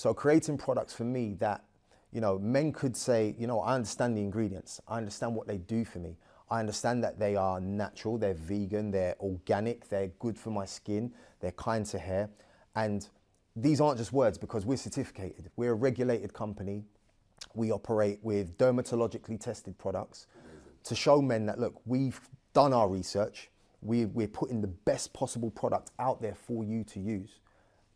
So creating products for me that, you know, men could say, you know, I understand the ingredients. I understand what they do for me. I understand that they are natural, they're vegan, they're organic, they're good for my skin, they're kind to hair. And these aren't just words because we're certificated. We're a regulated company. We operate with dermatologically tested products to show men that, look, we've done our research. We're putting the best possible product out there for you to use.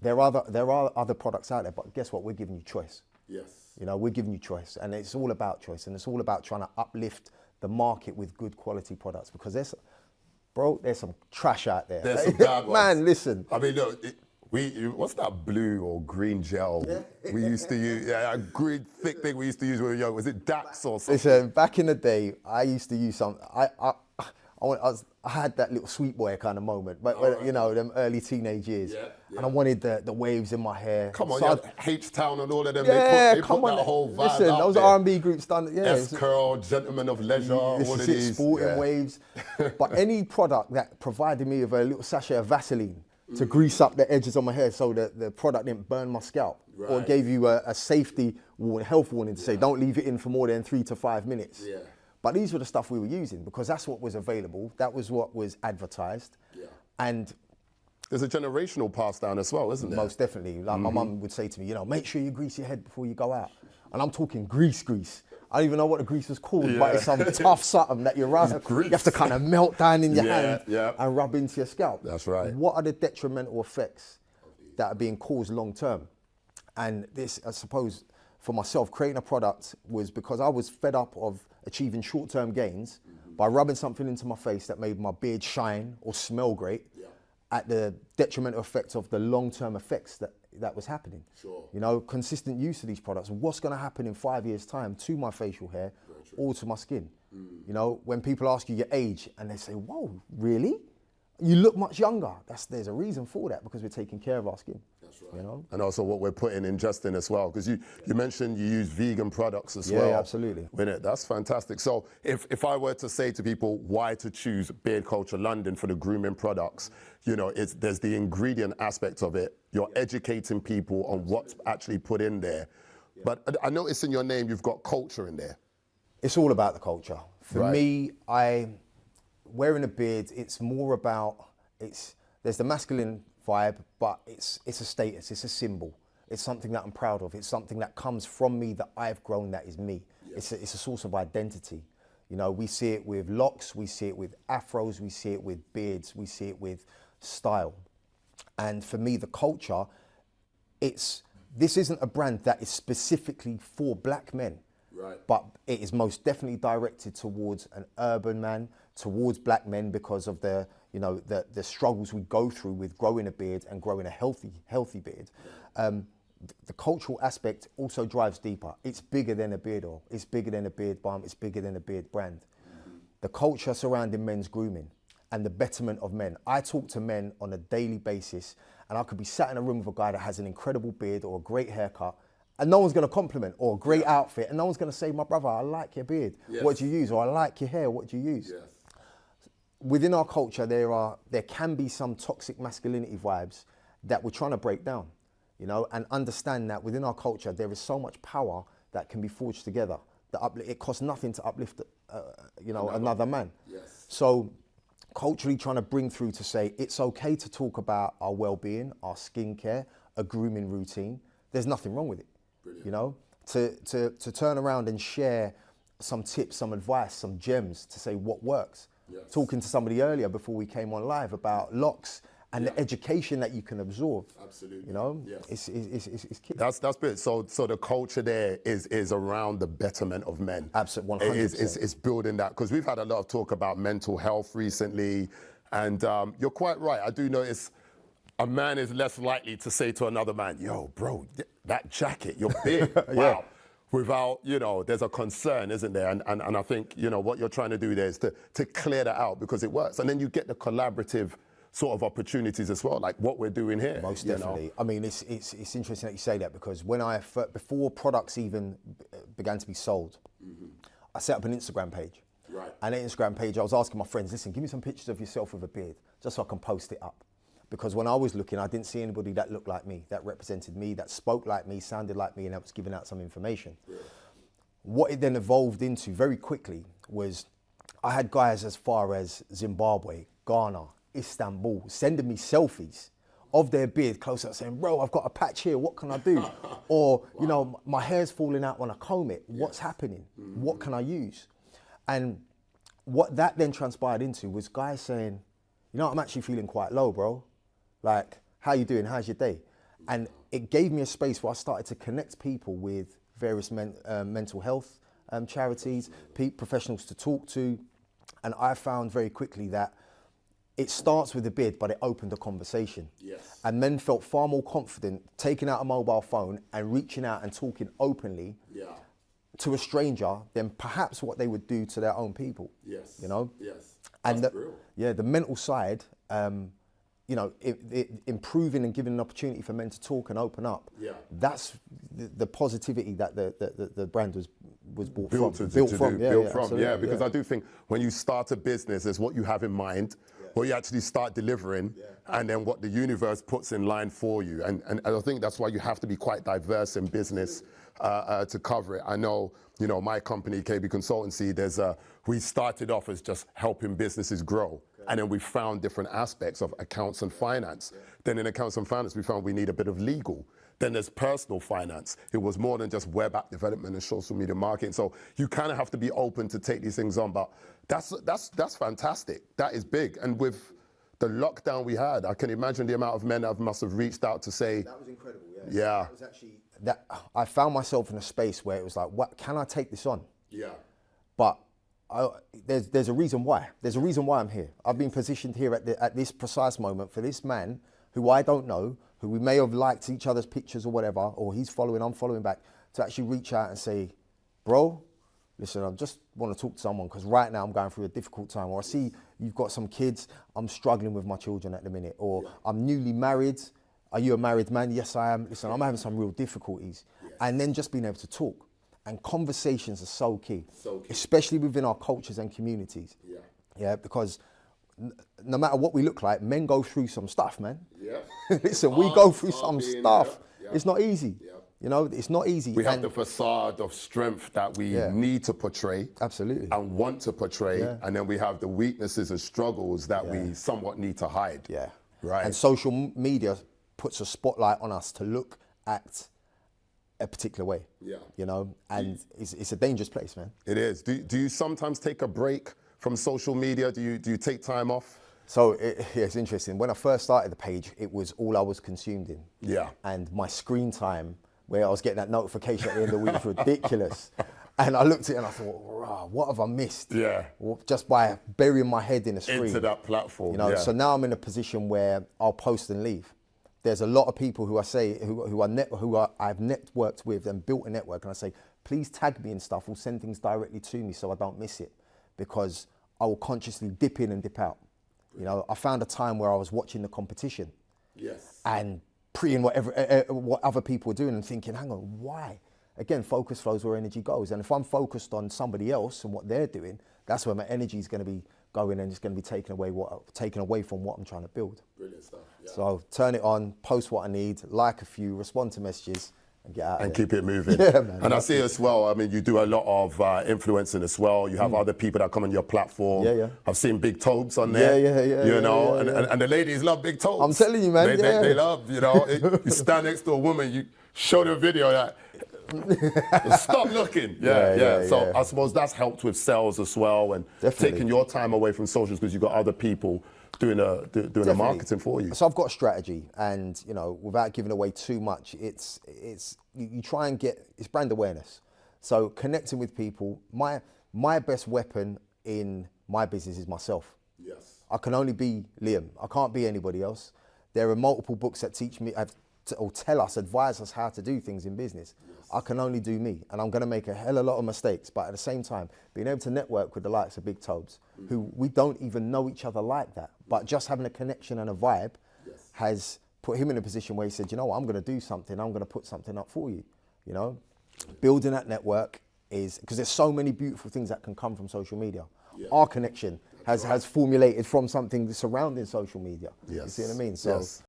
There are other products out there, but guess what? We're giving you choice. Yes. You know, we're giving you choice, and it's all about choice, and it's all about trying to uplift the market with good quality products, because there's some trash out there. There's some bad ones. Man, listen. I mean, look, what's that blue or green gel we used to use? Yeah, a green thick thing we used to use when we were young. Was it Dax or something? Listen, back in the day, I used to use some. I had that little sweet boy kind of moment, but you know, them early teenage years, and I wanted the waves in my hair. Come on, so H-Town and all of them. Yeah, they put that whole vibe listen, out those there. R&B groups done. Yeah, S-Curl, Gentlemen of Leisure, all of these. Sporting waves. But any product that provided me with a little sachet of Vaseline to grease up the edges of my hair so that the product didn't burn my scalp, or gave you a safety warning, health warning to say don't leave it in for more than 3 to 5 minutes. Yeah. But these were the stuff we were using because that's what was available. That was what was advertised. Yeah. And there's a generational pass down as well, isn't there? Most definitely. Like my mum would say to me, you know, make sure you grease your head before you go out. And I'm talking grease. I don't even know what the grease was called, but it's some tough something that you have to kind of melt down in your hand and rub into your scalp. That's right. What are the detrimental effects that are being caused long term? And this, I suppose, for myself, creating a product was because I was fed up of achieving short-term gains by rubbing something into my face that made my beard shine or smell great at the detrimental effects of the long-term effects that was happening. Sure. You know, consistent use of these products. What's going to happen in 5 years' time to my facial hair or to my skin? You know, when people ask you your age and they say, whoa, really? You look much younger. There's a reason for that, because we're taking care of our skin. That's right. You know? And also what we're putting in Justin as well, because you mentioned you use vegan products as well. Yeah, absolutely. That's fantastic. So if I were to say to people why to choose Beardculture London for the grooming products, you know, there's the ingredient aspect of it. You're educating people on what's actually put in there. But I noticed in your name you've got culture in there. It's all about the culture. For me, wearing a beard, it's more about, there's the masculine vibe, but it's a status, it's a symbol. It's something that I'm proud of. It's something that comes from me, that I've grown, that is me. It's a source of identity. You know, we see it with locks, we see it with afros, we see it with beards, we see it with style. And for me, the culture, this isn't a brand that is specifically for black men. Right. But it is most definitely directed towards an urban man, towards black men, because of the struggles we go through with growing a beard and growing a healthy beard. The cultural aspect also drives deeper. It's bigger than a beard oil. It's bigger than a beard balm. It's bigger than a beard brand. The culture surrounding men's grooming and the betterment of men. I talk to men on a daily basis, and I could be sat in a room with a guy that has an incredible beard or a great haircut, and no one's going to compliment, or a great outfit, and no one's going to say, my brother, I like your beard. What do you use? Or I like your hair. What do you use? Within our culture, there can be some toxic masculinity vibes that we're trying to break down, you know, and understand that within our culture, there is so much power that can be forged together. It costs nothing to uplift, another man. So culturally trying to bring through to say, it's okay to talk about our well-being, our skincare, a grooming routine. There's nothing wrong with it. Brilliant. You know, to turn around and share some tips, some advice, some gems to say what works. Talking to somebody earlier before we came on live about locks and the education that you can absorb. Absolutely. You know, it's key. That's brilliant. So the culture there is around the betterment of men. Absolutely, 100%. It's building that, because we've had a lot of talk about mental health recently, and you're quite right. I do notice a man is less likely to say to another man, yo, bro, that jacket, you're big, wow. Without, there's a concern, isn't there? And I think, what you're trying to do there is to clear that out, because it works. And then you get the collaborative sort of opportunities as well, like what we're doing here. Most definitely. I mean, it's interesting that you say that, because before products even began to be sold, I set up an Instagram page. Right. And an Instagram page, I was asking my friends, listen, give me some pictures of yourself with a beard, just so I can post it up. because when I was looking, I didn't see anybody that looked like me, that represented me, that spoke like me, sounded like me, and that was giving out some information. Yeah. What it then evolved into very quickly was I had guys as far as Zimbabwe, Ghana, Istanbul, sending me selfies of their beard close up saying, bro, I've got a patch here, what can I do? Or, you know, my hair's falling out when I comb it, what's happening? What can I use? And what that then transpired into was guys saying, you know, I'm actually feeling quite low, bro. Like, how you doing? How's your day? And it gave me a space where I started to connect people with various mental health charities, professionals to talk to. And I found very quickly that it starts with a beard, but it opened a conversation. Yes. And men felt far more confident taking out a mobile phone and reaching out and talking openly to a stranger than perhaps what they would do to their own people. Yes. You know? Yes. And the mental side, you know, improving and giving an opportunity for men to talk and open up. Yeah. That's the positivity that the brand was built from. Yeah, because I do think when you start a business, there's what you have in mind, what you actually start delivering, and then what the universe puts in line for you. And I think that's why you have to be quite diverse in business to cover it. I know, you know, my company, KB Consultancy, we started off as just helping businesses grow. And then we found different aspects of accounts and finance. Then in accounts and finance, we found we need a bit of legal. Then there's personal finance. It was more than just web app development and social media marketing. So you kind of have to be open to take these things on. But that's fantastic. That is big. And with the lockdown we had, I can imagine the amount of men that must have reached out to say. That was incredible. Yeah. It was actually that I found myself in a space where it was like, what can I take this on? Yeah. But there's a reason why. There's a reason why I'm here. I've been positioned here at this precise moment for this man who I don't know, who we may have liked each other's pictures or whatever, or he's following, I'm following back, to actually reach out and say, bro, listen, I just want to talk to someone because right now I'm going through a difficult time, or I see you've got some kids, I'm struggling with my children at the minute, or I'm newly married. Are you a married man? Yes, I am. Listen, I'm having some real difficulties. And then just being able to talk. And conversations are so key, especially within our cultures and communities. Yeah, because no matter what we look like, men go through some stuff, man. Yeah. Listen, we go through some stuff. It's not easy. You know, it's not easy. We have the facade of strength that we need to portray. Absolutely. And want to portray. And then we have the weaknesses and struggles that we somewhat need to hide. Yeah. Right. And social media puts a spotlight on us to look at a particular way, you know, and it's a dangerous place, man. It is. Do you sometimes take a break from social media? Do you take time off? So it's interesting. When I first started the page, it was all I was consumed in. Yeah. And my screen time, where I was getting that notification at the end of the week, was ridiculous. And I looked at it and I thought, wow, what have I missed? Yeah. Just by burying my head in a screen. Into that platform. You know. So now I'm in a position where I'll post and leave. There's a lot of people who I say who I've networked with and built a network, and I say, please tag me and stuff, or send things directly to me so I don't miss it, because I will consciously dip in and dip out. You know, I found a time where I was watching the competition, and preying what other people were doing and thinking, hang on, why? Again, focus flows where energy goes, and if I'm focused on somebody else and what they're doing, that's where my energy is going to be going, and it's going to be taken away from what I'm trying to build. Brilliant stuff. Yeah. So turn it on, post what I need, like a few, respond to messages, and get out and of there. keep it moving. Yeah, man. And I see as well, I mean, you do a lot of influencing as well. You have other people that come on your platform. Yeah. I've seen Big Tobes on there. Yeah. You know, and the ladies love Big Tobes. I'm telling you, man. They love, you know, you stand next to a woman, you show the video that, stop looking. So I suppose that's helped with sales as well, and taking your time away from socials because you've got other people doing the marketing for you. So I've got a strategy, and you know, without giving away too much, it's you try and it's brand awareness. So connecting with people, my best weapon in my business is myself. Yes. I can only be Liam. I can't be anybody else. There are multiple books that teach me or advise us how to do things in business. Yes. I can only do me, and I'm going to make a hell of a lot of mistakes, but at the same time, being able to network with the likes of Big Tobes, who we don't even know each other like that, but just having a connection and a vibe has put him in a position where he said, you know what, I'm going to do something, I'm going to put something up for you, you know? Building that network is, because there's so many beautiful things that can come from social media. Our connection has formulated from something surrounding social media. You see what I mean? So Yes.